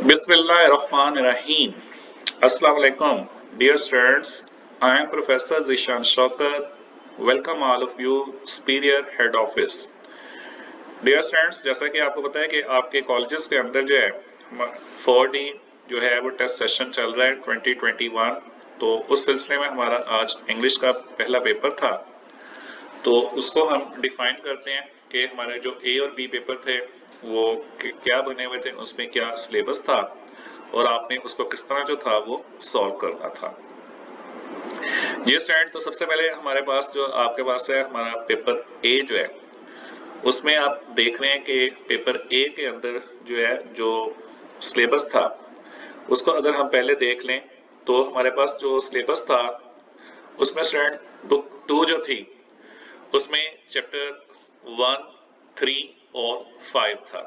Bismillahirrahmanirrahim. Assalamu alaikum. Dear students, I am Professor Zishan Shaukat. Welcome all of you, Superior Head Office. Dear students, जैसा कि आपको पता है कि आपके कॉलेजेस के अंदर जो है 4D जो है वो टेस्ट सेशन चल रहा है 2021, तो उस सिलसिले में हमारा आज इंग्लिश का पहला पेपर था। तो उसको हम डिफाइन करते हैं कि हमारे जो ए और बी पेपर थे वो क्या बने हुए थे, उसमें क्या सिलेबस था और आपने उसको किस तरह जो था वो सॉल्व करना था। ये स्टूडेंट, तो सबसे पहले हमारे पास जो आपके पास है हमारा पेपर ए जो है, उसमें आप देख रहे हैं कि पेपर ए के अंदर जो है जो सिलेबस था उसको अगर हम पहले देख लें तो हमारे पास जो सिलेबस था उसमें स्टूडेंट बुक 2 जो थी उसमें चैप्टर 1, 3 और 5 था।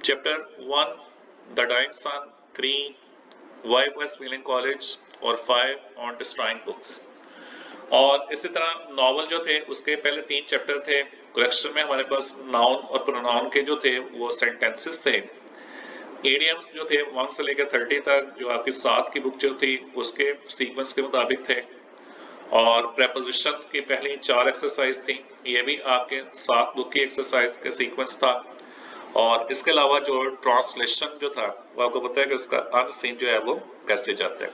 Chapter 1 the dying sun, 3 why west milling college और 5 ऑन डिस्ट्रॉइंग बुक्स। और इसी तरह नॉवल जो थे उसके पहले 3 चैप्टर थे। करेक्शन में हमारे पास नाउन और प्रोनाउन के जो थे वो सेंटेंसेस थे। इडियम्स जो थे 1 से लेकर 30 तक जो आपकी 7 की बुक जो थी उसके सीक्वेंस के मुताबिक थे। और प्रेपोजिशन की पहली 4 एक्सरसाइज थी, ये भी आपके 7 बुक की एक्सरसाइज के सीक्वेंस था। और इसके अलावा जो ट्रांसलेशन जो था वो आपको पता है कि उसका अनसीन जो है वो कैसे जाता है।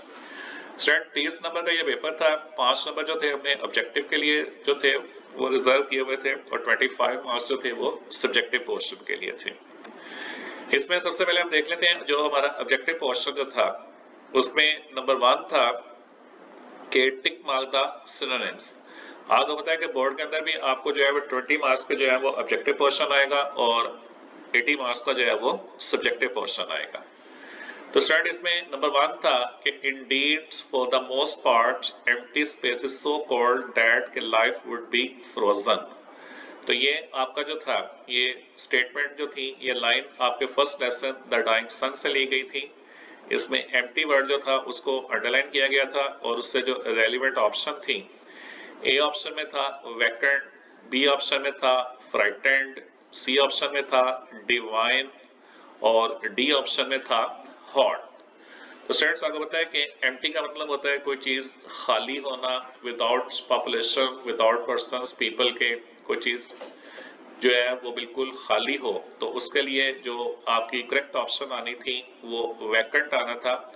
स्टूडेंट 30 नंबर का ये पेपर था। 5 नंबर जो थे हमने ऑब्जेक्टिव के लिए जो थे वो रिजर्व किए हुए थे और 25 मार्क्स जो थे वो सब्जेक्टिव पोर्शन के लिए थे। इसमें सबसे पहले हम देख लेते हैं जो हमारा ऑब्जेक्टिव पोर्शन जो था उसमें नंबर 1 था कि टिक मार्क द सिनोनिम्स। आपको पता है कि बोर्ड के अंदर भी आपको जो है वो 20 मार्क्स का जो है वो ऑब्जेक्टिव पोर्शन आएगा और 80 मार्क्स का जो है वो सब्जेक्टिव पोर्शन आएगा। तो स्टूडेंट इसमें नंबर 1 था कि Indeed for the most part empty space is so cold that कि लाइफ वुड बी फ्रोजन। तो ये आपका जो था ये स्टेटमेंट जो थी ये लाइन आपके फर्स्ट लेसन द डाइंग सन से ली गई थी। इसमें एम्प्टी वर्ड जो था उसको अंडरलाइन किया गया था और उससे जो रेलिवेंट ऑप्शन थी, ए ऑप्शन में था वैकेंट, बी ऑप्शन में था फ्राइटेंड, सी ऑप्शन में था डिवाइन और डी ऑप्शन में था हॉट। तो स्टूडेंट्स आपको पता है कि एम्प्टी का मतलब होता है कोई चीज खाली होना, without population, without persons, people के कोई चीज जो है वो बिल्कुल खाली हो, तो उसके लिए जो आपकी करेक्ट ऑप्शन आनी थी वो वैकेंट आना था।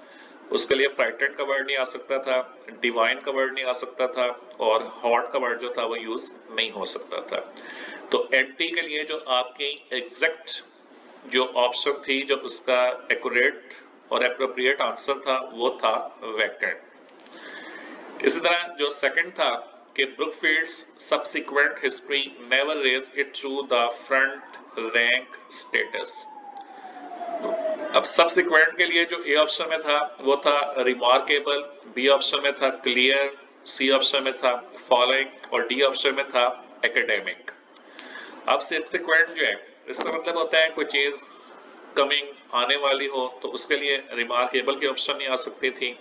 उसके लिए फ्राइटेंड का वर्ड नहीं आ सकता था, डिवाइन का वर्ड नहीं आ सकता था और हॉट का वर्ड जो था वो यूज नहीं हो सकता था। तो एम्प्टी के लिए जो आपकी एग्जैक्ट जो ऑप्शन थी, जो उसका एक्यूरेट और एप्रोप्रिएट आंसर था वो था वैकेंट। इसी तरह जो सेकंड था कि Brookfield's subsequent history never raise it to the front rank status. अब सबसीक्वेंट के लिए जो ए ऑप्शन में था वो था रिमार्केबल, बी ऑप्शन में था क्लियर, सी ऑप्शन में था फॉलोइंग और डी ऑप्शन में था एकेडमिक। अब सबसीक्वेंट जो है इसका मतलब होता है कोई चीज कमिंग आने वाली हो, तो उसके लिए रिमार्केबल की ऑप्शन नहीं आ सकती थी,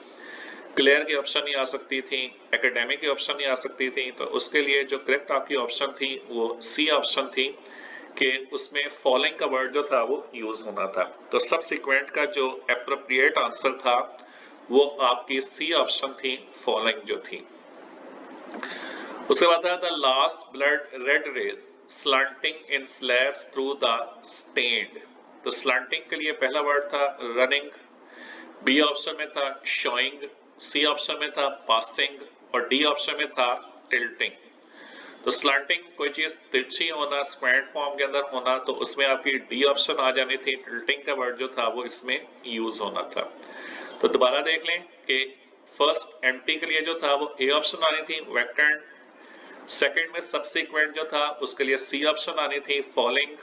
क्लियर की ऑप्शन नहीं आ सकती थी, एकेडमिक की ऑप्शन नहीं आ सकती थी। तो उसके लिए जो करेक्ट आपकी ऑप्शन थी वो सी ऑप्शन थी कि उसमें फॉलोइंग का वर्ड जो था वो यूज होना था। तो सबसीक्वेंट का जो एप्रोप्रिएट आंसर था वो आपकी सी ऑप्शन थी, फॉलोइंग जो थी। उसके बाद था the last blood red rays slanting in slabs through the stained. तो स्लंटिंग के लिए पहला वर्ड था रनिंग, बी ऑप्शन में था शोइंग, सी ऑप्शन में था पासिंग और डी ऑप्शन में था टिल्टिंग। तो स्लंटिंग कोई चीज तिरछी होना, स्क्वायर फॉर्म के अंदर होना, तो उसमें आपकी डी ऑप्शन आ जानी थी। टिल्टिंग का वर्ड जो था वो इसमें यूज होना था। तो दोबारा देख लें कि फर्स्ट एम्प्टी के लिए जो था वो ए ऑप्शन आनी थी वैकेंट, सेकंड में सबसीक्वेंट जो था उसके लिए सी ऑप्शन आनी थी फॉलोइंग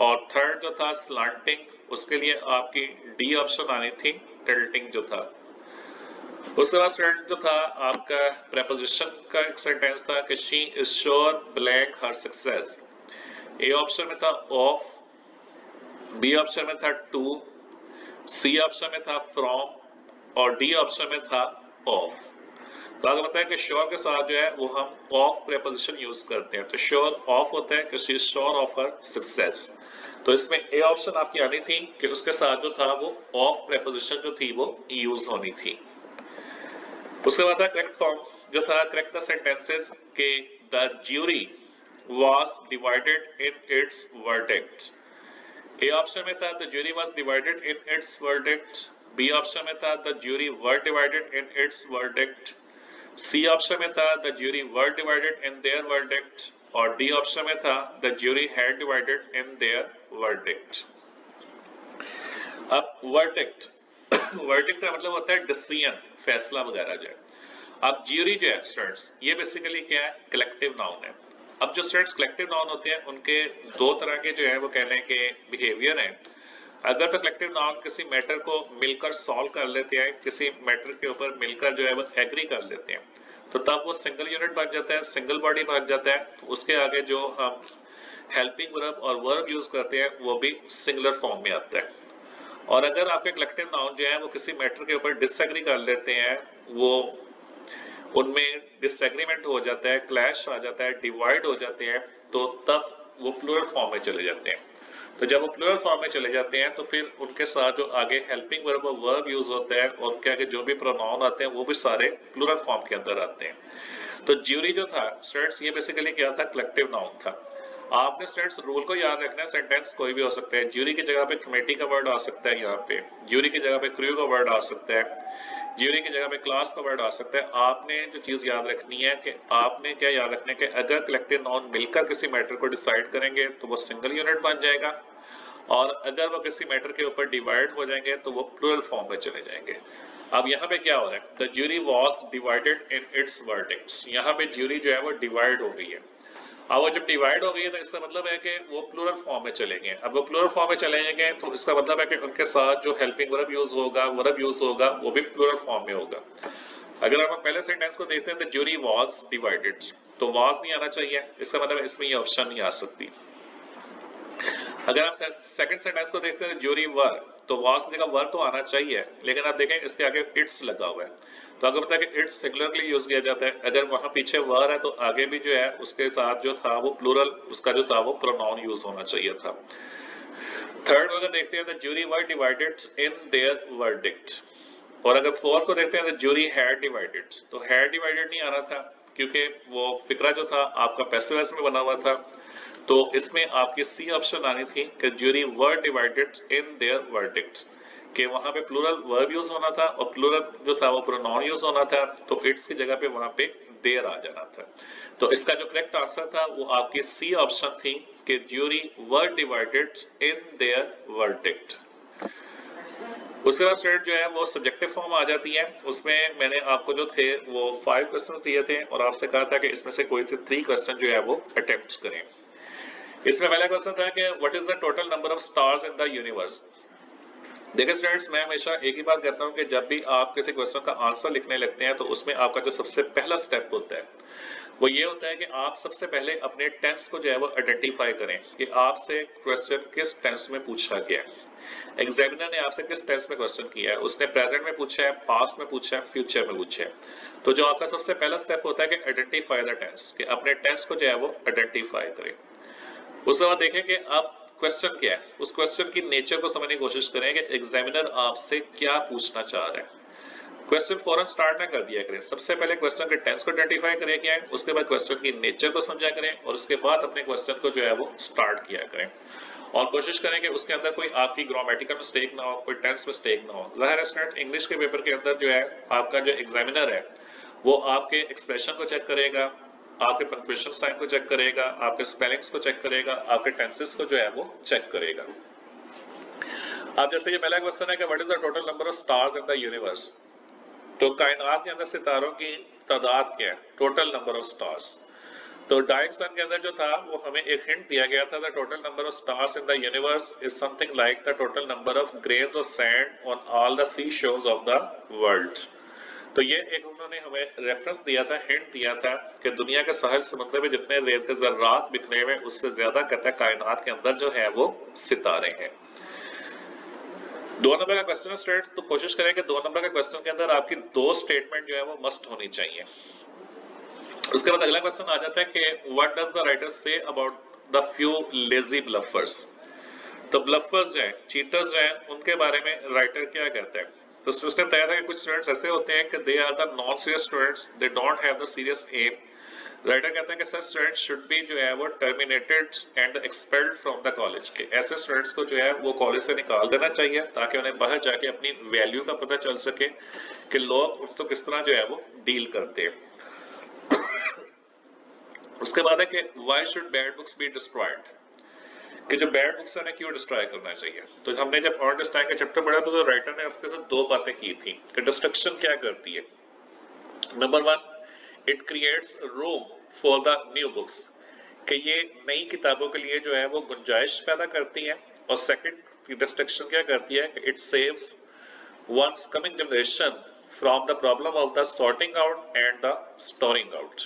और थर्ड जो था स्लंटिंग उसके लिए आपकी डी ऑप्शन आनी थी टिल्टिंग जो था। उसके बाद स्टूडेंट जो था आपका प्रेपोजिशन का एक सेंटेंस था कि she is sure blank her success. A option में था ऑफ, बी ऑप्शन में था टू, सी ऑप्शन में था फ्रॉम और डी ऑप्शन में था ऑफ। तो आपको पता है कि श्योर के साथ जो है वो हम ऑफ प्रेपोजिशन यूज करते हैं। तो श्योर ऑफ होता है कि she is sure of her success. तो इसमें ए ऑप्शन आपकी आनी थी कि उसके साथ जो था वो ऑफ प्रेपोजिशन जो थी वो यूज होनी थी। उसके बाद था करेक्ट फॉर्म जो था करेक्ट द सेंटेंसेस के the jury was divided in its verdict। A option में था the jury was divided in its verdict, B option में था the jury were divided in its verdict, C option में था the jury were divided in their verdict, और D option में था the jury had divided in their verdict। अब verdict verdict का मतलब होता है डिसीजन, फैसला वगैरह जो है। अब ज्यूरी जो है स्टूडेंट्स, ये बेसिकली क्या है, कलेक्टिव नाउन है। अब जो स्टूडेंट्स कलेक्टिव नाउन होते हैं उनके दो तरह के जो है वो कहने के बिहेवियर हैं। अगर तो कलेक्टिव नाउन किसी मैटर को मिलकर सॉल्व कर लेते हैं, किसी मैटर के ऊपर मिलकर जो है वो एग्री कर लेते हैं, तो तब वो सिंगल यूनिट बन जाता है, सिंगल बॉडी बन जाता है। तो उसके आगे जो हम हेल्पिंग वर्ब और वर्ब यूज करते हैं वो भी सिंगुलर फॉर्म में आता है। और अगर आपके कलेक्टिव नाउन जो है वो किसी मैटर के ऊपर डिसएग्री कर लेते हैं, वो उनमें डिसएग्रीमेंट हो जाता है, क्लैश आ जाता है, डिवाइड हो जाते हैं, तो तब वो प्लूरल फॉर्म में चले जाते हैं। तो जब वो प्लूरल फॉर्म में चले जाते हैं तो फिर उनके साथ जो आगे हेल्पिंग वर्ब और वर्ब यूज होता है और उनके आगे जो भी प्रोनाउन आते हैं वो भी सारे प्लूरल फॉर्म के अंदर आते हैं। तो ज्यूरी जो था स्टूडेंट्स, ये बेसिकली क्या था, कलेक्टिव नाउन था। आपने स्टूडेंट्स रूल को याद रखना है, सेंटेंस कोई भी हो सकता है। ज्यूरी की जगह पे कमेटी का वर्ड आ सकता है, यहाँ पे ज्यूरी की जगह पे क्रू का वर्ड आ सकता है, ज्यूरी की जगह पे क्लास का वर्ड आ सकता है। आपने जो चीज याद रखनी है कि आपने क्या याद रखना है कि अगर कलेक्टिव नाउन मिलकर किसी मैटर को डिसाइड करेंगे तो वो सिंगल यूनिट बन जाएगा, और अगर वो किसी मैटर के ऊपर डिवाइड हो जाएंगे तो वो प्लूरल फॉर्म में चले जाएंगे। अब यहाँ पे क्या हो रहा है, the jury was divided in its verdicts. यहाँ पे ज्यूरी जो है वो डिवाइड हो गई है। अब वो जब डिवाइड हो गई है तो इसका मतलब है कि वो प्लूरल फॉर्म में चलेंगे। अब वो प्लूरल फॉर्म में चलेंगे तो इसका मतलब है कि उनके साथ जो हेल्पिंग वर्ब यूज होगा, वर्ब यूज होगा, वो भी प्लूरल फॉर्म में होगा। अगर आप पहले सेंटेंस को देखते हैं, द ज्यूरी वाज डिवाइडेड, तो वाज नहीं आना चाहिए, इसका मतलब इसमें ये ऑप्शन नहीं आ सकती। अगर आप सेकंड सेंटेंस को देखते हैं, ज्यूरी वर, तो वाज की जगह वर तो आना चाहिए, लेकिन आप देखें इसके आगे इट्स लगा हुआ है, तो अगर पता है कि इट्स सिंगुलरली यूज किया जाता है, अगर वहां पीछे वर है तो आगे भी जो है उसके साथ जो था वो प्लूरल, उसका जो था वो प्रोनाउन यूज होना चाहिए था। थर्ड अगर देखते हैं, the jury were divided in their verdict, और अगर फोर्थ को देखते हैं, द ज्यूरी हैड डिवाइडेड, तो हैड डिवाइडेड नहीं आना था क्योंकि वो फिक्रा जो था आपका पैसिव वॉइस में बना हुआ था। तो इसमें आपकी सी ऑप्शन आनी थी कि jury were divided in their verdict, कि वहां पे प्लूरल वर्ब यूज होना था और प्लूरल जो था वो प्रोनाउन यूज होना था, तो इट्स की जगह पे वहां पे देयर आ जाना था। तो इसका जो करेक्ट आंसर था वो आपकी सी ऑप्शन थी कि jury were divided in their verdict. उसके बाद स्टूडेंट जो है वो सब्जेक्टिव फॉर्म आ जाती है। उसमें मैंने आपको जो थे वो 5 क्वेश्चन दिए थे और आपसे कहा था कि इसमें से कोई से 3 क्वेश्चन जो है वो अटेम्प्ट करें। इसमें पहला क्वेश्चन था कि what is the total number of stars in the universe. देखिए स्टूडेंट्स, मैं हमेशा एक ही बात कहता हूं कि जब भी आप किसी क्वेश्चन का आंसर लिखने लगते हैं तो उसमें आपका जो सबसे पहला स्टेप होता है वो ये होता है कि आप सबसे पहले अपने टेंस को जो है वो आइडेंटिफाई करें कि आपसे क्वेश्चन किस टेंस में पूछा गया है। एग्जामिनर ने आपसे किस टेंस में क्वेश्चन किया है, उसने प्रेजेंट में पूछा है, पास्ट में पूछा है, फ्यूचर में पूछा है। तो जो आपका सबसे पहला स्टेप होता है कि आइडेंटिफाई द टेंस, कि अपने टेंस को जो है वो आइडेंटिफाई करें। उसके बाद देखें कि अब क्वेश्चन क्या है, उस क्वेश्चन की नेचर को समझने की कोशिश करें कि एग्जामिनर आपसे क्या पूछना चाह रहा है। क्वेश्चन फौरन स्टार्ट ना कर दिया करें, सबसे पहले क्वेश्चन के टेंस को आइडेंटिफाई करें क्या है, उसके बाद क्वेश्चन की नेचर को समझा करें और उसके बाद अपने क्वेश्चन को जो है वो स्टार्ट किया करें। और कोशिश करें कि उसके अंदर कोई आपकी ग्रामेटिकल मिस्टेक ना हो, कोई टेंस मिस्टेक ना हो। जाहिर है स्टूडेंट, इंग्लिश के पेपर के अंदर जो है आपका जो एग्जामिनर है वो आपके एक्सप्रेशन को चेक करेगा, आपके पंक्चुएशन साइन को चेक करेगा, आपके स्पेलिंग्स को चेक करेगा, आपके टेंसेस को जो है वो चेक करेगा। अब जैसे ये पहला क्वेश्चन है कि what is the total number of stars in the universe, तो कायनात के अंदर सितारों की तादाद क्या है, टोटल नंबर ऑफ स्टार्स। तो डाइक सन के अंदर जो था वो हमें एक हिंट दिया गया था, the total number of stars in the universe is something like the total number of grains of sand on all the sea shores of the world. तो ये एक उन्होंने हमें रेफरेंस दिया था, हिंट दिया था कि दुनिया के साहिल समुद्र में जितने रेत के जर्रात बिखरे हुए उससे ज्यादा कहता है कायनात के अंदर जो है वो सितारे हैं। 2 नंबर का क्वेश्चन स्टूडेंट, तो कोशिश करें कि 2 नंबर के क्वेश्चन के अंदर आपकी 2 स्टेटमेंट जो है वो मस्ट होनी चाहिए। उसके बाद अगला क्वेश्चन आ जाता है कि what does the writer say about the few lazy bluffers. तो ब्लफर्स जो हैं, चीटर्स जो हैं, उनके बारे में राइटर क्या कहता है? तो उसने बताया था कि कुछ स्टूडेंट्स ऐसे होते हैं कि they are the non serious students, they don't have the serious aim. Writer कहता है कि सच स्टूडेंट्स शुड बी जो है वो terminated and expelled from the college के। ऐसे स्टूडेंट्स को जो है वो कॉलेज से निकाल देना चाहिए ताकि उन्हें बाहर जाके अपनी वैल्यू का पता चल सके कि लोग उसको किस तरह जो है वो डील करते हैं। उसके बाद है कि why should bad books be destroyed, कि जो बैड बुक्स है क्यों डिस्ट्रॉय करना चाहिए। तो हमने जब और डिस्ट्रॉय का चैप्टर पढ़ा तो राइटर ने अपने साथ दो बातें की थी कि डिस्ट्रक्शन क्या करती है। Number 1, it creates room for the new books, कि ये नई किताबों के लिए जो है वो गुंजाइश पैदा करती है। और सेकंड डिस्ट्रक्शन क्या करती है कि it saves one's coming generation from the problem of the sorting out and the storing out,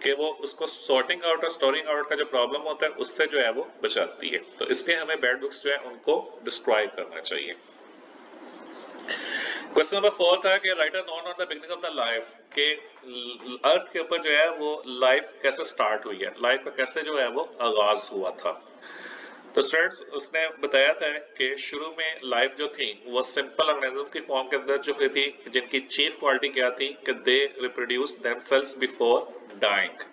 कि वो उसको सॉर्टिंग आउट और स्टोरिंग आउट का जो प्रॉब्लम होता है उससे जो है वो बचाती है। तो इसलिए हमें बैड बुक्स जो है उनको डिस्ट्रॉय करना चाहिए। क्वेश्चन नंबर 4 था कि writer non on the beginning of the life, के अर्थ के ऊपर जो है वो लाइफ कैसे स्टार्ट हुई है, लाइफ का कैसे जो है वो आगाज हुआ था। तो स्टूडेंट्स उसने बताया था कि शुरू में लाइफ जो थी वो सिंपल ऑर्गेनिज्म की फॉर्म के अंदर जो थी, जिनकी चीफ क्वालिटी क्या थी कि they reproduce themselves before dying,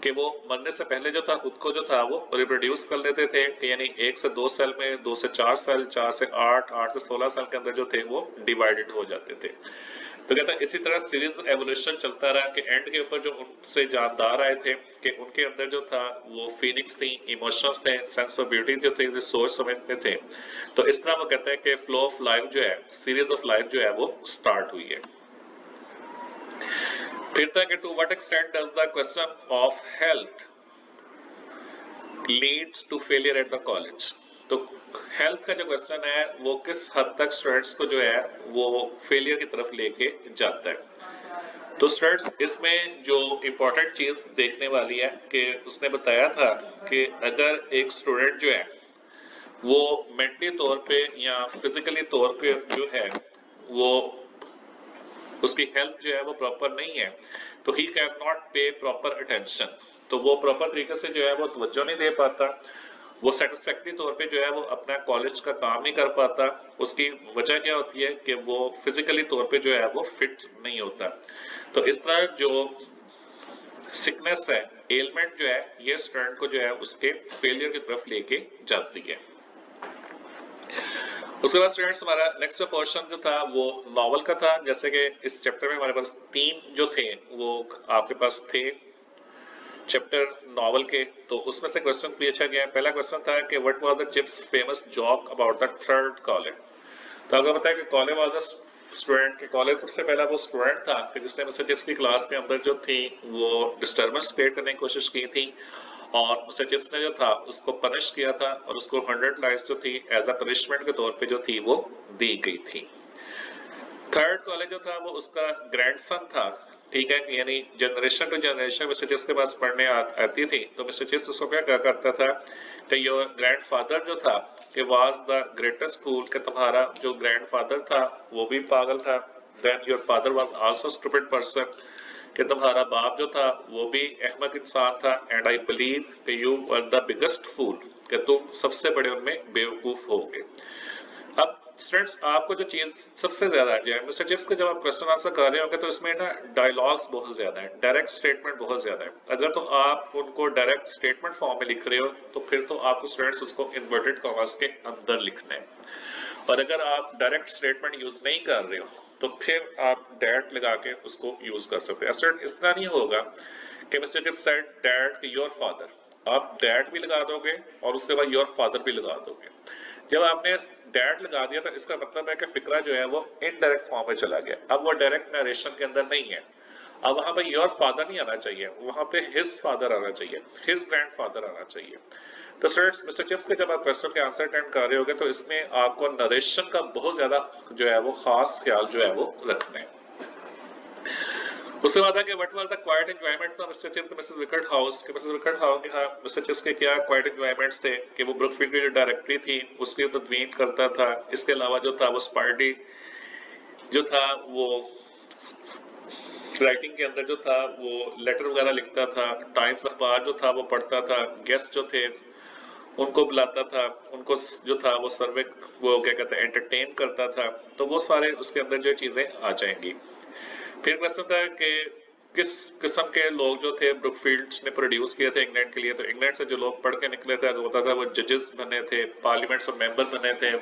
कि वो मरने से पहले जो था खुद को जो था वो रिप्रोड्यूस कर लेते थे, कि यानी 1 से 2 सेल में, 2 से 4 सेल, 4 से 8, 8 से 16 सेल के अंदर जो थे वो डिवाइडेड हो जाते थे। तो कहता है इसी तरह सीरीज एवोल्यूशन चलता रहा कि एंड के ऊपर जो उनसे जानदार आए थे कि उनके अंदर जो था वो फीलिंग्स थी, इमोशंस थे, सेंस ऑफ ब्यूटी जो थे, सोच समझते थे। तो इस तरह वो कहते हैं कि फ्लो ऑफ लाइफ जो है, सीरीज ऑफ लाइफ जो है वो स्टार्ट हुई है। फिर था कि to what extent does the question of health leads to failure at the college. तो हेल्थ का जो क्वेश्चन है वो किस हद तक स्टूडेंट्स को जो है वो फेलियर की तरफ लेके जाता है। तो स्टूडेंट्स इसमें जो इम्पोर्टेंट चीज देखने वाली है कि उसने बताया था कि अगर एक स्टूडेंट जो है वो मेंटली तौर पे या फिजिकली तौर पे जो है वो उसकी हेल्थ जो है वो प्रॉपर नहीं है तो ही कैन नॉट पे प्रॉपर अटेंशन, तो वो प्रॉपर तरीके से जो है वो तवज्जो नहीं दे पाता, वो सेटिस्फैक्टरी तौर पे जो है वो अपना कॉलेज का काम नहीं कर पाता। उसकी वजह क्या होती है कि वो फिजिकली तौर पे जो है वो फिट नहीं होता। तो इस तरह जो सिकनेस है, एलमेंट जो है, ये स्टूडेंट को जो है उसके फेलियर की तरफ लेके जाती है। उसके बाद स्टूडेंट्स हमारा नेक्स्ट पोर्शन जो था वो नॉवल का था। जैसे कि इस चैप्टर में हमारे पास 3 जो थे वो आपके पास थे चैप्टर नॉवल के, तो उसमें से क्वेश्चन पूछा गया। पहला क्वेश्चन था कि what was the chips famous joke about the third college. तो आपको पता है कि कॉलेज वाज द स्टूडेंट के कॉलेज सबसे पहला वो स्टूडेंट था कि जिसने मिस्टर चिप्स की क्लास के अंदर जो थी वो डिस्टर्बेंस क्रिएट करने की कोशिश की थी और मिस्टर चिप्स ने जो था उसको पनिश किया था और उसको 100 लाइन्स जो थी एज अ पनिशमेंट के तौर पे जो थी वो दी गई थी। थर्ड कॉलेज जो था वो उसका ग्रैंडसन था, ठीक है, यानी generation to generation Mr Chips के पास पढ़ने आती थी। तो मिस्टर चिप्स उसको क्या करता था कि योर ग्रैंडफादर जो था कि वाज द ग्रेटेस्ट फूल, कि तुम्हारा जो ग्रैंडफादर था वो भी पागल था। Then your father was also stupid person, कि तुम्हारा बाप जो था वो भी अहमक इंसान था। एंड आई बिलीव कि यू वर द बिगेस्ट फूल, कि तुम सबसे बड़े उनमें बेवकूफ होगे। अब स्टूडेंट्स आपको जो चीज सबसे ज्यादा जो है मिस्टर चिप्स के जब आप क्वेश्चन आंसर कर रहे होंगे तो इसमें ना डायलॉग्स बहुत ज्यादा है, डायरेक्ट स्टेटमेंट बहुत ज्यादा है। अगर तो आप उनको डायरेक्ट स्टेटमेंट फॉर्म में लिख रहे हो तो फिर तो आपको स्टूडेंट्स उसको इन्वर्टेड कॉमास के अंदर लिखना है, और अगर आप डायरेक्ट स्टेटमेंट यूज नहीं कर रहे हो तो फिर आप डैट लगा के उसको यूज कर सकते हैं। स्टूडेंट इस तरह नहीं होगा कि mister chips said that your father, आप डैट भी लगा दोगे और उसके बाद योर फादर भी लगा दोगे। जब आपने डैट लगा दिया तो इसका मतलब है कि फिक्रा जो है वो इनडायरेक्ट फॉर्म में चला गया, अब वो डायरेक्ट नरेशन के अंदर नहीं है। अब वहां पे योर फादर नहीं आना चाहिए, वहां पे हिज फादर आना चाहिए, हिज ग्रैंडफादर आना चाहिए। तो स्टूडेंट्स मिस्टर चिप्स के जब आप क्वेश्चन के आंसर अटेंड कर रहे होगे तो इसमें आपको नरेशन का बहुत ज्यादा जो है वो खास ख्याल जो है वो रखना है। उसके बाद है कि what was the quite enjoyment of mister chips Mrs wicket house, कि मिसेस विकेट हाउस के हाँ मिस्टर चिप्स के क्या क्वाइट एंजॉयमेंट्स थे कि वो ब्रुकफील्ड की जो डायरेक्टरी थी उसकी तदवीन करता था। इसके अलावा जो था वो स्पार्डी जो था वो राइटिंग के अंदर जो था वो लेटर वगैरह लिखता था, टाइम्स अखबार जो था वो पढ़ता था, गेस्ट जो थे उनको बुलाता था, उनको जो था वो सर्वे, वो क्या कहते हैं, एंटरटेन करता था। तो वो सारे उसके अंदर जो चीजें आ जाएंगी। फिर क्वेश्चन था कि किस किस्म के लोग जो थे ब्रुकफील्ड ने प्रोड्यूस किए थे इंग्लैंड के लिए। तो इंग्लैंड से जो लोग पढ़ के निकले थे, होता था वो जजेस बने थे, पार्लियामेंट्स और मेंबर बने थे,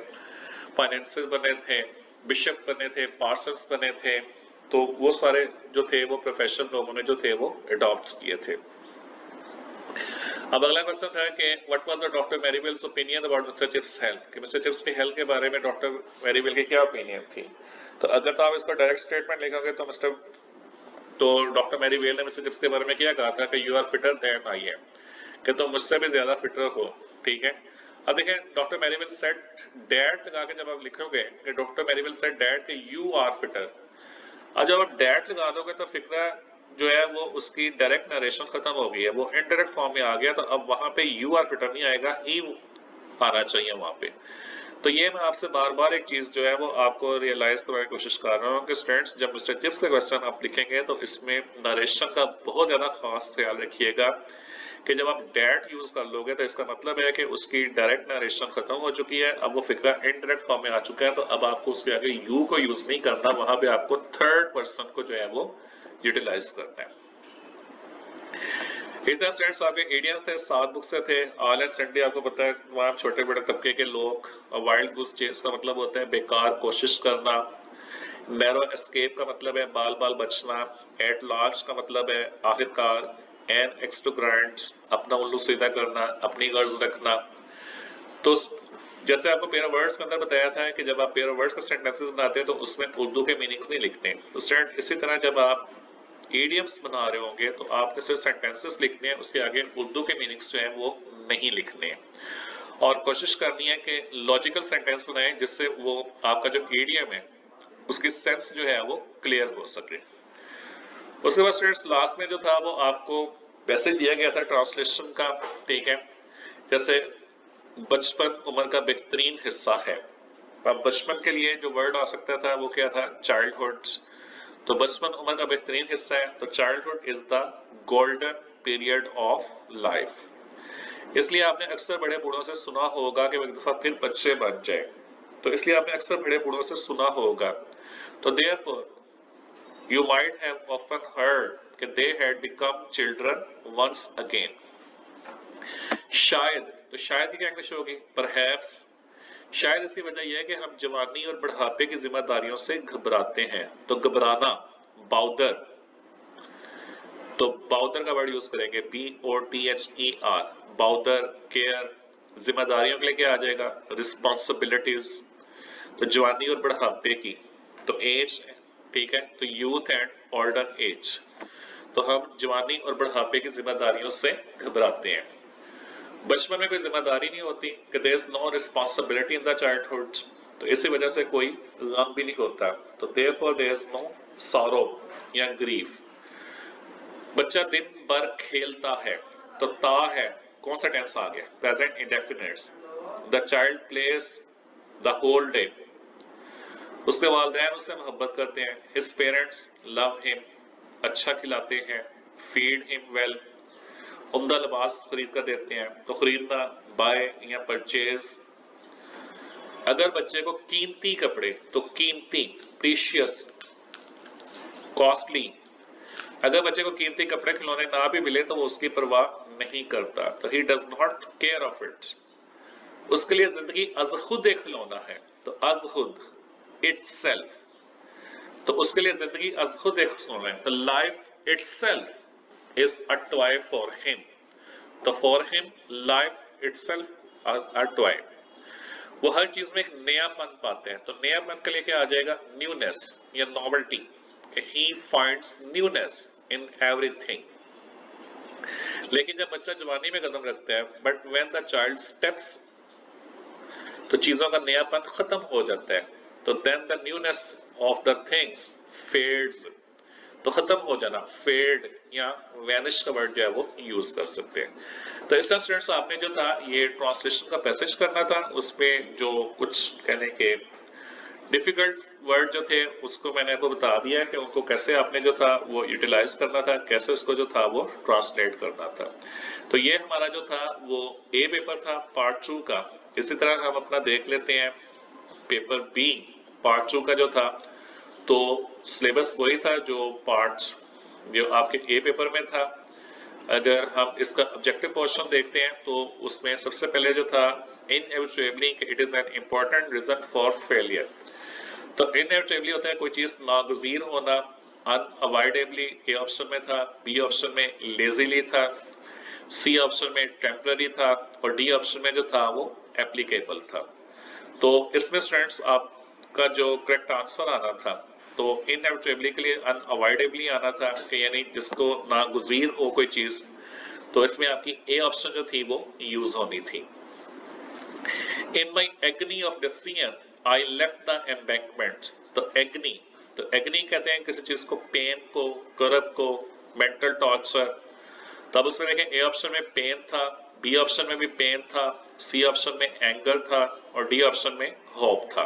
फाइनेंसियर्स बने थे, बिशप बने थे, पार्सन्स बने थे। तो वो सारे जो थे वो प्रोफेशनल लोगों ने जो थे वो अडॉप्ट किए थे। अब अगला क्वेश्चन था कि what was the doctor Merivale's opinion about mister Chips health, कि मिस्टर चिप्स की हेल्थ के बारे में डॉक्टर मैरीवेल की क्या ओपिनियन थी। तो अगर तो आप इसको डायरेक्ट स्टेटमेंट लिखोगे तो डॉक्टर मैरीवेल ने मिस्टर चिप्स के बारे में क्या कहा था कि you are fitter than I am, कि तुम मुझसे भी ज्यादा फिटर हो। ठीक है, अब देखें डॉक्टर मैरीवेल सेड दैट लगा के जब आप लिखोगे कि डॉक्टर मैरीवेल सेड दैट कि यू आर फिटर, और जब आप दैट लगा दोगे तो फिक्रा जो है वो उसकी डायरेक्ट नरेशन खत्म हो गई है, वो इनडायरेक्ट फॉर्म में आ गया। तो अब वहां पे यू आर फिटर नहीं आएगा, ही आना चाहिए वहां पे। तो ये मैं आपसे बार बार एक चीज जो है वो आपको रियलाइज करने की कोशिश कर रहा हूँ कि स्टूडेंट्स जब मिस्टर चिप्स का क्वेश्चन आप लिखेंगे तो इसमें नरेशन का बहुत ज्यादा खास ख्याल रखिएगा कि जब आप डैट यूज कर लोगे तो इसका मतलब है कि उसकी डायरेक्ट नरेशन खत्म हो चुकी है, अब वो फिक्रा इनडायरेक्ट फॉर्म में आ चुका है। तो अब आपको उसके आगे यू को यूज नहीं करना, वहां पे आपको थर्ड पर्सन को जो है वो यूटिलाइज करना है। इतना स्टूडेंट्स आपके एडियंस थे, 7 बुक से थे। ऑल एंड संडे आपको पता है वहां छोटे बड़े तबके के लोग। वाइल्ड गूस चेस का मतलब होता है बेकार कोशिश करना। नैरो एस्केप का मतलब है बाल बाल बचना। एट लार्ज का मतलब है आखिरकार। एन एक्स टू ग्रांड, अपना उल्लू सीधा करना, अपनी गर्ज रखना। तो जैसे आपको पेयर ऑफ वर्ड्स के अंदर बताया था कि जब आप पेयर ऑफ वर्ड्स का सेंटेंसेस बनाते हैं तो उसमें उर्दू के मीनिंग्स नहीं लिखते। तो स्टूडेंट इसी तरह जब आप ईडियम्स बना रहे होंगे तो आपने सिर्फ सेंटेंसेस लिखने हैं, उसके आगे उर्दू के मीनिंग्स जो है वो नहीं लिखने हैं। और कोशिश करनी है कि लॉजिकल सेंटेंस बनाएं जिससे वो आपका जो ईडियम है उसकी सेंस जो है वो क्लियर हो सके। उसके बाद स्टूडेंट्स लास्ट में जो था वो आपको वैसे दिया गया था ट्रांसलेशन का। ठीक है, जैसे बचपन उम्र का बेहतरीन हिस्सा है। अब बचपन के लिए जो वर्ड आ सकता था वो क्या था, चाइल्डहुड। तो बचपन उम्र का बेहतरीन हिस्सा है, तो childhood is the golden period of life. इसलिए आपने अक्सर बड़े बूढ़ों से सुना होगा कि एक दफा फिर बच्चे बन जाए। तो इसलिए आपने अक्सर बड़े बूढ़ों से सुना होगा। तो therefore you might have often heard कि they had become children once again. शायद, तो शायद की क्या इंग्लिश होगी, परहैप्स। शायद इसकी वजह यह है कि हम जवानी और बुढ़ापे की जिम्मेदारियों से घबराते हैं। तो घबराना, बाउदर। तो बाउदर का वर्ड यूज करेंगे, BOTHER, बाउदर, केयर। जिम्मेदारियों के लिए क्या आ जाएगा, रिस्पॉन्सिबिलिटीज। तो जवानी और बुढ़ापे की, तो एज, ठीक है, तो यूथ एंड ओल्डर एज। तो हम जवानी और बुढ़ापे की जिम्मेदारियों से घबराते हैं। बचपन में कोई जिम्मेदारी नहीं होती कि there is no responsibility in the childhood, तो इसी वजह से कोई गम भी नहीं होता। तो therefore there is no sorrow या ग्रीफ। बच्चा दिन भर खेलता है, तो ता है, कौन सा टेंस आ गया, present indefinites. The child plays the whole day. उसके वालिदैन उससे मोहब्बत करते हैं। हिज पेरेंट्स लव हिम, अच्छा खिलाते हैं। फीड हिम वेल, उम्दा लिबास खरीद कर देते हैं। तो खरीदना, बाय या परचेज। अगर बच्चे को कीमती कपड़े, तो कीमती, प्रीशियस, कॉस्टली। अगर बच्चे को कीमती कपड़े खिलौने ना भी मिले तो वो उसकी परवाह नहीं करता। तो he does not care of it. उसके लिए जिंदगी अज़खुद एक खिलौना है। तो अज़खुद इटसेल्फ, तो उसके लिए जिंदगी अज़खुद एक खिलौना है। तो life itself is a toy for him. तो for him life itself a toy. वो हर चीज में एक नयापन पाते हैं। तो नयापन के लिए क्या आ जाएगा, न्यूनेस या novelty. He finds newness in everything. लेकिन जब बच्चा जवानी में कदम रखता है, but when the child steps, तो चीजों का नयापन खत्म हो जाता है। तो then the newness of the things fades. तो खत्म हो जाना, फेड या वैनिश का वर्ड जो है वो यूज कर सकते हैं। तो इस तरह स्टूडेंट्स आपने जो था ये ट्रांसलेशन का पैसेज करना था, उसमें जो कुछ कहने के डिफिकल्ट वर्ड जो थे उसको मैंने आपको बता दिया कि उनको कैसे आपने जो था वो यूटिलाइज करना था, कैसे उसको जो था वो ट्रांसलेट करना था। तो ये हमारा जो था वो ए पेपर था पार्ट 2 का। इसी तरह हम अपना देख लेते हैं पेपर बी पार्ट 2 का जो था। तो सिलेबस वही था जो पार्ट जो आपके ए पेपर में था। अगर हम इसका ऑब्जेक्टिव पोर्शन देखते हैं तो उसमें सबसे पहले जो था inevitably it is an important reason for failure. तो इनएविटेबली होता है कोई चीज नागजीर होना, अनअवॉइडेबली ए ऑप्शन में था, बी ऑप्शन में लेजीली था, सी ऑप्शन में टेम्पररी था और डी ऑप्शन में जो था वो एप्लीकेबल था। तो इसमें स्टूडेंट्स आपका जो करेक्ट आंसर आना था तो इनएविटेबली के लिए अनअवॉइडेबली आना था कि यानी जिसको नागुज़ीर हो कोई चीज, तो इसमें आपकी ए ऑप्शन जो थी वो यूज होनी थी। In my agony of decision I left the embankment. तो एग्नी कहते हैं किसी चीज को, पेन को, करब को, मेंटल टॉर्चर। तब उसमें देखें ए ऑप्शन में पेन था, बी ऑप्शन में भी पेन था, सी ऑप्शन में एंगर था और डी ऑप्शन में होप था।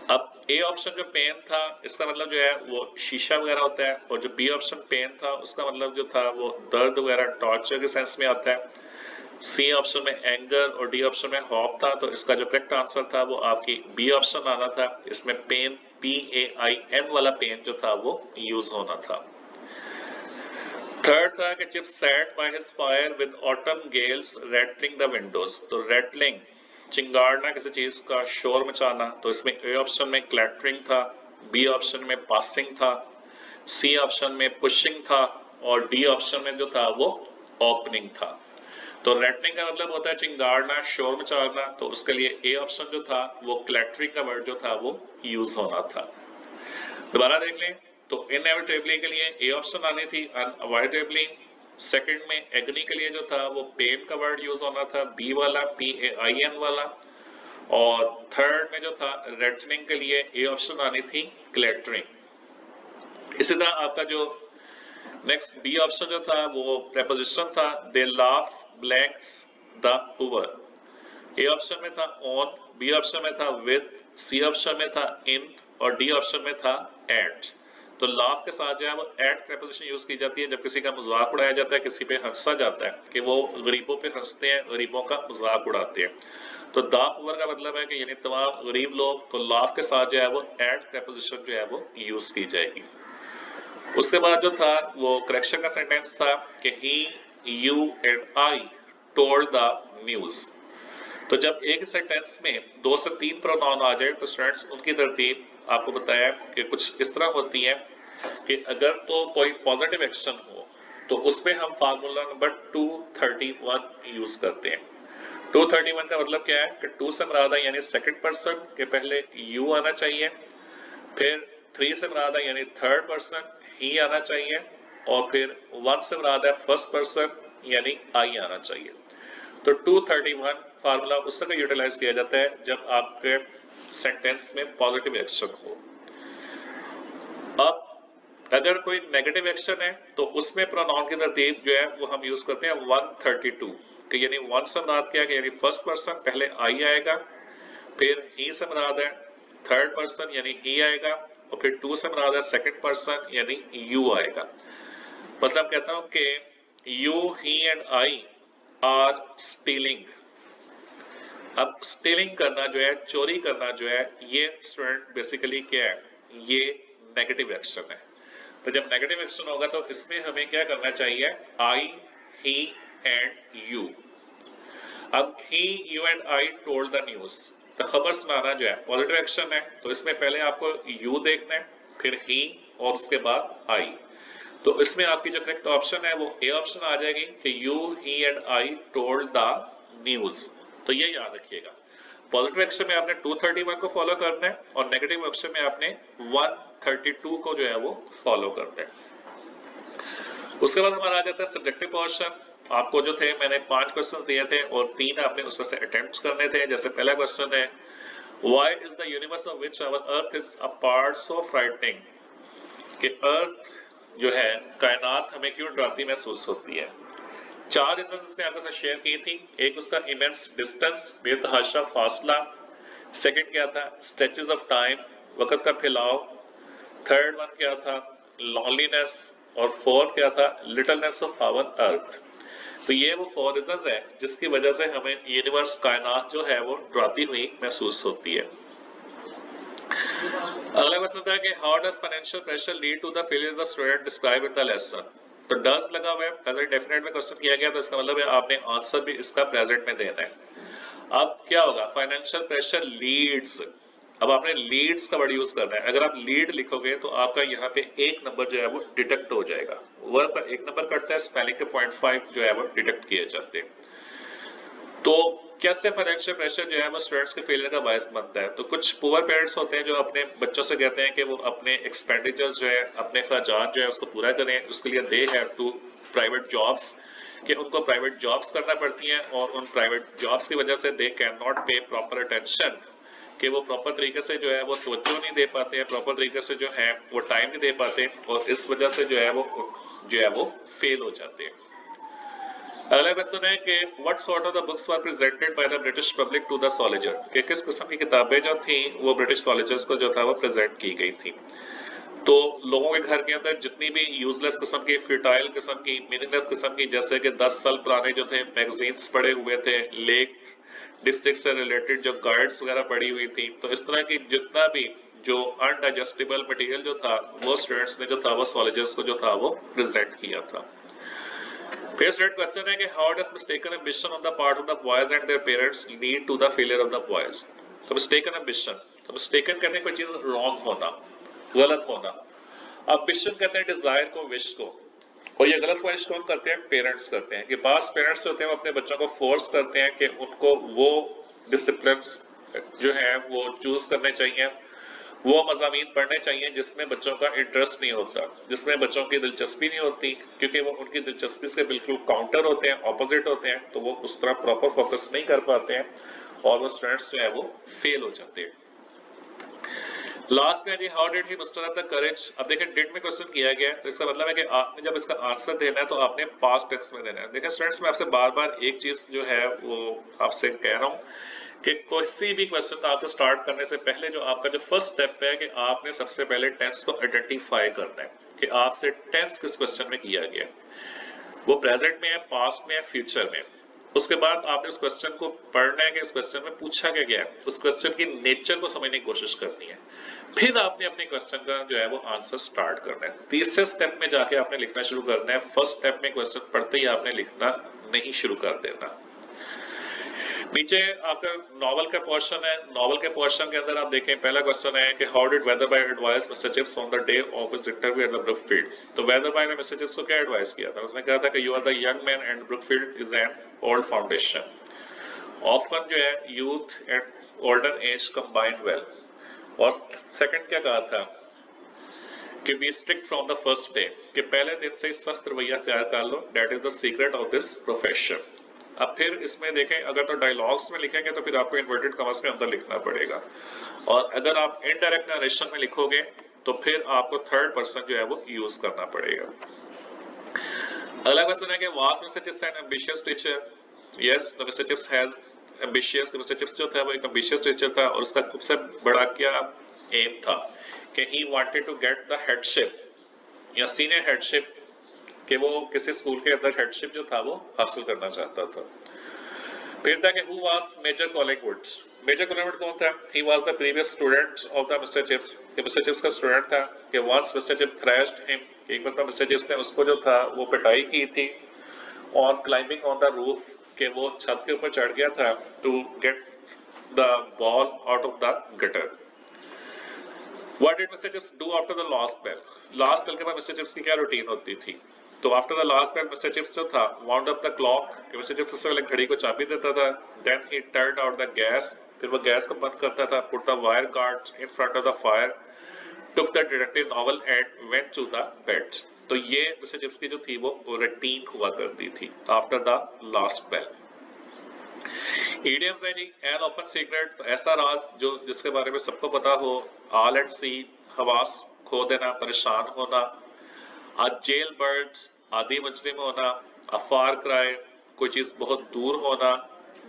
अब ए ऑप्शन जो पेन था इसका मतलब जो है वो शीशा वगैरह होता है, और जो बी ऑप्शन पेन था उसका मतलब जो था वो दर्द वगैरह टॉर्चर के सेंस में आता है। सी ऑप्शन में एंगर और डी ऑप्शन में होप था, तो इसका जो करेक्ट आंसर था वो आपकी बी ऑप्शन आना था। इसमें पेन PAIN वाला पेन जो था वो यूज होना था। थर्ड था कि Chip sat by his fire with autumn gales rattling the windows. तो रैटलिंग चिंगाड़ना किसी चीज का, शोर मचाना, तो इसमें ए ऑप्शन में क्लैटरिंग था, बी ऑप्शन में पासिंग था, सी ऑप्शन में पुशिंग था और डी ऑप्शन में जो था वो ओपनिंग था। तो रैटलिंग का मतलब होता है चिंगाड़ना, शोर मचाना, तो उसके लिए ए ऑप्शन जो था वो क्लैटरिंग का वर्ड जो था वो यूज होना था। दोबारा देख लें तो इनएविटेबली के लिए ए ऑप्शन आनी थी, अनअवॉइडेबली। सेकंड में एग्नी के लिए जो था वो पेन का वर्ड यूज होना था, बी वाला PAIN वाला। और थर्ड में जो था रेटनिंग के लिए ए ऑप्शन आनी थी, क्लैटरिंग। इसी तरह आपका जो नेक्स्ट बी ऑप्शन जो था वो प्रेपोजिशन था, they laugh blank the poor. A option में था ऑन, बी ऑप्शन में था विद, सी ऑप्शन में था इन और डी ऑप्शन में था एट। तो लाफ के साथ जो है वो एट प्रेपोजिशन यूज की जाती है जब किसी का मजाक उड़ाया जाता है, किसी पे हंसा जाता है कि वो गरीबों पे हंसते हैं, गरीबों का मजाक उड़ाते हैं। तो दा पुअर का मतलब है कि यानी तमाम गरीब लोग, तो लाफ के साथ जो है वो एट प्रेपोजिशन जो है वो यूज की जाएगी। उसके बाद जो था वो करेक्शन का सेंटेंस था कि he, you and I told the news. तो जब एक सेंटेंस में 2 से 3 प्रोनाउन आ जाए तो स्टूडेंट्स उनकी तरतीब आपको बताया कि कुछ इस तरह होती है कि अगर तो कोई पॉजिटिव एक्शन हो तो उसमें हम फार्मूला नंबर 231 यूज करते हैं। 231 का मतलब क्या है कि 2 से मुराद है यानी सेकंड पर्सन के पहले यू आना चाहिए, फिर 3 से मुराद है यानी थर्ड पर्सन ही आना चाहिए, और फिर 1 से मुराद है फर्स्ट पर्सन यानी आई आना चाहिए। तो 231 फार्मूला उस तरह यूटिलाइज किया जाता है जब आपके सेंटेंस में पॉजिटिव एक्शन हो। अब अगर कोई नेगेटिव एक्शन है तो उसमें प्रोनाउन की तरतीब जो है वो हम यूज करते हैं 132 कि यानी 1 से मुराद क्या है, यानी फर्स्ट पर्सन पहले आई आएगा, फिर ही से मुराद है थर्ड पर्सन यानी ही आएगा, और फिर 2 से मुराद है सेकंड पर्सन यानी यू आएगा। मतलब कहता हूं कि you, he and I R stealing. अब स्टीलिंग करना जो है, चोरी करना जो है, ये स्टूडेंट बेसिकली क्या है, ये नेगेटिव एक्शन है। तो जब नेगेटिव एक्शन होगा तो इसमें हमें क्या करना चाहिए, आई, ही एंड यू। अब he, you and I told the news, तो खबर सुनाना जो है पॉजिटिव एक्शन है, तो इसमें पहले आपको यू देखना है, फिर ही और उसके बाद आई। तो इसमें आपकी जो करेक्ट ऑप्शन है वो ए ऑप्शन आ जाएगी कि you, he and I told the news. तो ये याद रखिएगा, पॉजिटिव एक्शन में आपने 231 को फॉलो करना है और नेगेटिव एक्शन में आपने 132 को जो है वो फॉलो करना है। उसके बाद हमारा आ जाता है सब्जेक्टिव पोर्शन। आपको जो थे मैंने 5 क्वेश्चन दिए थे और 3 आपने उसमें से अटेम्प्ट करने थे। जैसे पहला क्वेश्चन है, why is the universe of which our earth is a part so frightening, कि अर्थ जो है कायनात हमें क्यों डराती महसूस होती है। 4 रीजन उसने आपके साथ शेयर की थी। एक उसका इमेंस डिस्टेंस, बेतहाशा फासला, सेकंड क्या था, स्ट्रेचेस ऑफ टाइम, वक्त का फैलाव। थर्ड वन क्या था, लॉनलीनेस। और फोर्थ क्या था, लिटलनेस ऑफ आवर अर्थ। तो ये वो 4 रीजंस है जिसकी वजह से हमें यूनिवर्स, कायनात जो है वो डराती हुई महसूस होती है। अगला क्वेश्चन था कि how does financial pressure lead to the failure of the student describe in the lesson. तो डज लगा हुआ है, प्रेजेंट डेफिनेट में क्वेश्चन किया गया, तो इसका मतलब है आपने आंसर भी इसका प्रेजेंट में देना है। अब क्या होगा, फाइनेंशियल प्रेशर लीड्स। अब आपने लीड्स का वर्ड यूज करना है। अगर आप लीड लिखोगे तो आपका यहाँ पे 1 नंबर जो है वो डिडक्ट हो जाएगा। वर्ड पर 1 नंबर कटता है, स्पेलिंग के 0.5 जो है वो डिडक्ट किए जाते हैं। तो कैसे फाइनेंशियल प्रेशर जो है वो स्टूडेंट्स के फेलियर का बायस बनता है। तो कुछ पुअर पेरेंट्स होते हैं जो अपने बच्चों से कहते हैं कि वो अपने एक्सपेंडिचर्स जो है, अपने अखराजात जो है उसको पूरा करें, उसके लिए they have to private jobs, कि उनको प्राइवेट जॉब्स करना पड़ती हैं, और उन प्राइवेट जॉब्स की वजह से दे कैन नॉट पे प्रॉपर अटेंशन, कि वो प्रॉपर तरीके से जो है वो तवज्जो नहीं दे पाते हैं, प्रॉपर तरीके से जो है वो टाइम नहीं दे पाते, और इस वजह से जो है वो फेल हो जाते हैं। अगला क्वेश्चन है कि what sort of the books were presented by the British public to the soldier, कि किस किस्म की किताबें जो थी वो ब्रिटिश सॉलिजर्स को जो था वो प्रेजेंट की गई थी। तो लोगों के घर के अंदर जितनी भी यूजलेस किस्म की, फर्टाइल किस्म की, मीनिंगलेस किस्म की, जैसे कि 10 साल पुराने जो थे मैगजीन्स पड़े हुए थे, लेक डिस्ट्रिक्ट से रिलेटेड जो गाइड्स वगैरह पड़ी हुई थी, तो इस तरह की जितना भी जो अनडाइजेस्टेबल मटेरियल जो था वो स्टूडेंट्स ने जो था वो सॉलिजर्स को जो था वो प्रेजेंट किया था। फिर सेकंड क्वेश्चन है कि how does mistaken ambition on the part of the boys and their parents lead to the failure of the boys. तो मिस्टेकन एम्बिशन, तो मिस्टेकन कहते हैं कोई चीज रॉन्ग होना, गलत होना। एम्बिशन कहते हैं डिजायर को, विश को, और ये गलत ख्वाहिश कौन करते हैं, पेरेंट्स करते हैं। कि पास पेरेंट्स होते हैं वो अपने बच्चों को फोर्स करते हैं कि उनको वो डिसिप्लिन जो है वो चूज करने चाहिए, वो मज़ामीन पढ़ने चाहिए जिसमें बच्चों का इंटरेस्ट नहीं होता, जिसमें बच्चों की दिलचस्पी नहीं होती, क्योंकि वो उनकी दिलचस्पी से बिल्कुल काउंटर होते हैं, ऑपोजिट होते हैं, तो वो उस तरह प्रॉपर फोकस नहीं कर पाते हैं, और वो स्टूडेंट्स जो है वो फेल हो जाते हैं। लास्ट में G how did he muster up the courage. अब देखें डिड में क्वेश्चन किया गया है, तो इसका मतलब है कि आपने जब इसका आंसर देना है तो आपने पास्ट टेंस में देना है। देखिए स्टूडेंट्स, मैं आपसे बार बार एक चीज जो है वो आपसे कह रहा हूँ कि कोई भी क्वेश्चन आपसे स्टार्ट करने से पहले जो आपका जो फर्स्ट स्टेप है कि आपने सबसे पहले टेंस को आइडेंटिफाई करना है कि आपसे टेंस किस क्वेश्चन में किया गया, वो प्रेजेंट में है, पास्ट में है, फ्यूचर में। उसके बाद आपने उस क्वेश्चन को पढ़ना है कि इस क्वेश्चन में पूछा क्या गया है, उस क्वेश्चन की नेचर को समझने की कोशिश करनी है, फिर आपने अपने क्वेश्चन का जो है वो आंसर स्टार्ट करना है। तीसरे स्टेप में जाके आपने लिखना शुरू करना है। फर्स्ट स्टेप में क्वेश्चन पढ़ते ही आपने लिखना नहीं शुरू कर देना। नीचे आपका नॉवल का पोर्शन है। नॉवल के पोर्शन के अंदर आप देखें, पहला क्वेश्चन है कि how did Wetherby advise Mr Chips on the day of his interview at the Brookfield. तो वेदरबाई ने मिस्टर चिप्स को क्या एडवाइस किया था, उसने कहा था कि you are the young man and Brookfield is an old foundation. Often जो है youth and olden age combine well. और सेकंड क्या कहा था कि be strict from the first day, कि पहले दिन से ही सख्त रवैया तैयार कर लो, that is the secret of this profession. अब फिर इसमें देखें, अगर तो डायलॉग्स में लिखेंगे तो फिर आपको इन्वर्टेड कॉमर्स के अंदर लिखना पड़ेगा, और अगर आप इनडायरेक्ट नरेशन में लिखोगे तो फिर आपको थर्ड पर्सन जो है वो यूज करना पड़ेगा। अगला क्वेश्चन है कि was mister chips N ambitious teacher. Yes, the Mr chips has ambitious. Mister Chips जो था वो एक एम्बिशियस टीचर था, और उसका सबसे बड़ा क्या एम था कि he wanted to get the headship या सीनियर हेडशिप, कि वो किसी स्कूल के अंदर हेडशिप जो था वो हासिल करना चाहता था। फिर था कि who was Major Collingwood. Major Collingwood कौन था, he was the previous student of the Mr Chips, कि मिस्टर चिप्स का स्टूडेंट था, कि once Mr Chips thrashed him, एक बार मिस्टर चिप्स ने उसको जो था वो पिटाई की थी, और क्लाइंबिंग ऑन द रूफ, कि वो छत के ऊपर चढ़ गया था to get the ball out of the gutter. What did Mr. Chips do after the last bell? Last bell के बाद मिस्टर चिप्स की क्या रूटीन होती थी, तो after the last bell Mr Chips जो था वाउंड अप द क्लॉक, कि मिस्टर चिप्स सबसे पहले घड़ी को चाबी देता था, then he turned out the gas, फिर वो गैस को बंद करता था, put the wire guards in front of the fire, took the detective novel and went to the bed. तो ये मिस्टर चिप्स की जो थी वो रूटीन हुआ करती थी after the last bell. Idioms है जी, एन ओपन सीक्रेट, तो ऐसा राज जो जिसके बारे में सबको पता हो, ऑल एट सी, हवास खो देना, परेशान होना, अ जेल बर्ड्स, आदि मंजिल में होना, अ फार क्राई, कोई चीज बहुत दूर होना,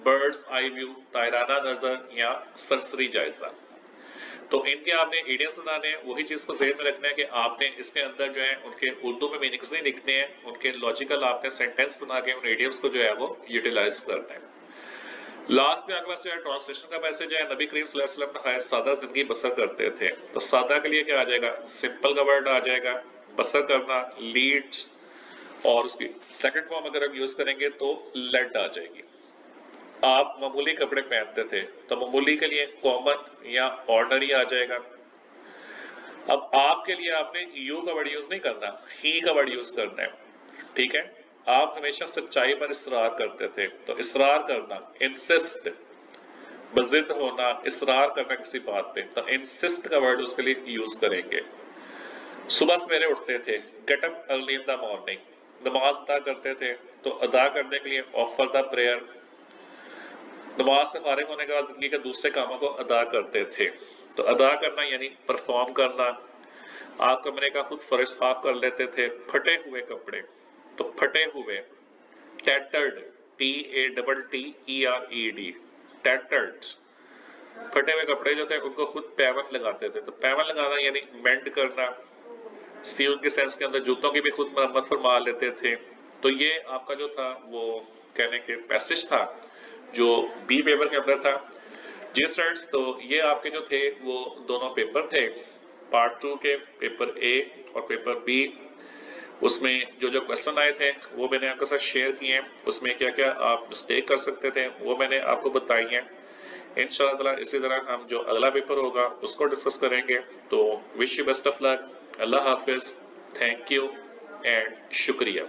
बर्ड्स आई व्यू, तायराना नजर या सरसरी जायजा। तो इनके आपने इडियम्स बनाने हैं, वही चीज को ध्यान में रखना है कि आपने इसके अंदर जो है उनके उर्दू में मीनिंग्स नहीं लिखने हैं, उनके लॉजिकल आपने सेंटेंस बना के उन इडियम्स को जो है वो यूटिलाइज करना है। लास्ट में आपके पास जो है ट्रांसलेशन का मैसेज है, नबी करीम सल्लल्लाहु अलैहि वसल्लम खैर सादा जिंदगी बसर करते थे। तो सादा के लिए क्या आ जाएगा, सिंपल का वर्ड आ जाएगा, बसर करना लीड, और उसकी सेकंड फॉर्म अगर हम यूज करेंगे तो लेड आ जाएगी। आप मामूली कपड़े पहनते थे, तो मामूली के लिए कॉमन या ऑर्डनरी आ जाएगा। अब आपके लिए आपने यू का वर्ड यूज नहीं करना, ही का वर्ड यूज करना है, ठीक है। आप हमेशा सच्चाई पर इसरार करते थे, तो इसरार करना इंसिस्ट, बजिद होना, इसरार करना किसी बात पे, तो इंसिस्ट का वर्ड उसके लिए यूज करेंगे। सुबह सवेरे उठते थे, get up early in the morning, नमाज अदा करते थे, तो अदा करने के लिए ऑफर द प्रेयर, नमाज से फारिग होने के बाद जिंदगी के दूसरे कामों को अदा करते थे। तो अदा करना यानी परफॉर्म करना। आप कमरे का खुद फर्श साफ कर लेते थे, फटे हुए कपड़े, तो फटे हुए, टैटर्ड, TATTERED, टैटर्ड, फटे हुए कपड़े जो थे उनको खुद पैवन लगाते थे। तो पैवन लगाना यानी मेंड करना। स्टीवन के सेंस के अंदर जूतों की भी खुद मरम्मत फरमा लेते थे। तो ये आपका जो था वो कहने के पैसेज था जो बी पेपर के अंदर था। जी स्टूडेंट्स, तो ये आपके जो थे वो दोनों पेपर थे, पार्ट 2 के पेपर ए और पेपर बी। उसमें जो जो क्वेश्चन आए थे वो मैंने आपके साथ शेयर किए हैं, उसमें क्या क्या आप मिस्टेक कर सकते थे वो मैंने आपको बताई हैं। इंशाअल्लाह इसी तरह हम जो अगला पेपर होगा उसको डिस्कस करेंगे। तो wish you best of luck, Allah Hafiz, thank you and शुक्रिया।